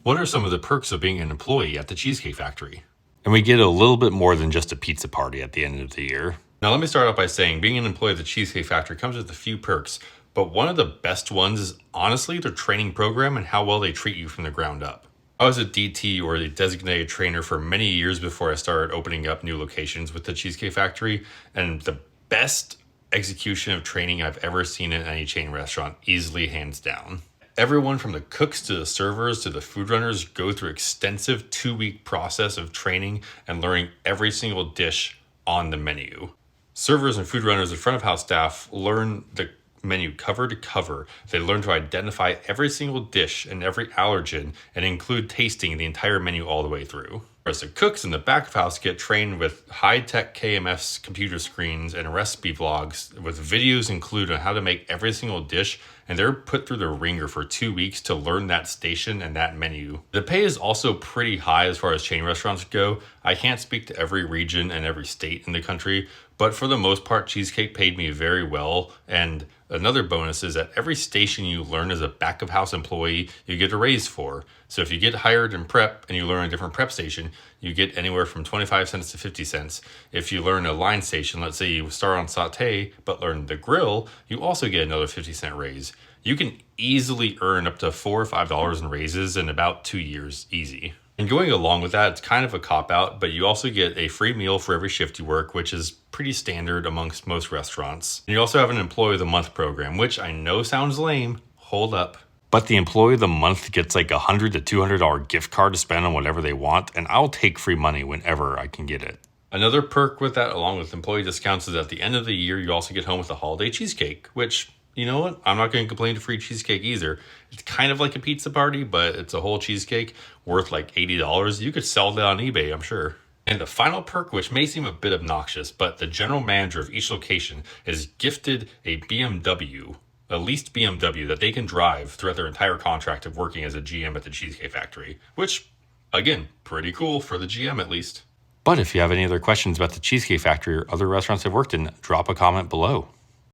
What are some of the perks of being an employee at the Cheesecake Factory? And we get a little bit more than just a pizza party at the end of the year. Now, let me start out by saying being an employee at the Cheesecake Factory comes with a few perks, but one of the best ones is honestly their training program and how well they treat you from the ground up. I was a DT, or the designated trainer, for many years before I started opening up new locations with the Cheesecake Factory, and the best execution of training I've ever seen in any chain restaurant, easily hands down. Everyone from the cooks to the servers to the food runners go through extensive 2-week process of training and learning every single dish on the menu. Servers and food runners and front of house staff learn the menu cover to cover. They learn to identify every single dish and every allergen and include tasting the entire menu all the way through. Whereas the cooks in the back of house get trained with high-tech KMS computer screens and recipe vlogs with videos included on how to make every single dish, and they're put through the ringer for 2 weeks to learn that station and that menu. The pay is also pretty high as far as chain restaurants go. I can't speak to every region and every state in the country, but for the most part, Cheesecake paid me very well. And another bonus is that every station you learn as a back of house employee, you get a raise for. So if you get hired in prep and you learn a different prep station, you get anywhere from 25 cents to 50 cents. If you learn a line station, let's say you start on saute but learn the grill, you also get another 50-cent raise. You can easily earn up to $4 or $5 in raises in about 2 years, easy. And going along with that, it's kind of a cop-out, but you also get a free meal for every shift you work, which is pretty standard amongst most restaurants. And you also have an Employee of the Month program, which I know sounds lame. Hold up. But the Employee of the Month gets like a $100 to $200 gift card to spend on whatever they want, and I'll take free money whenever I can get it. Another perk with that, along with employee discounts, is at the end of the year, you also get home with a holiday cheesecake, which, you know what? I'm not going to complain to free cheesecake either. It's kind of like a pizza party, but it's a whole cheesecake worth like $80. You could sell that on eBay, I'm sure. And the final perk, which may seem a bit obnoxious, but the general manager of each location is gifted a BMW, a leased BMW that they can drive throughout their entire contract of working as a GM at the Cheesecake Factory, which, again, pretty cool for the GM at least. But if you have any other questions about the Cheesecake Factory or other restaurants I've worked in, drop a comment below.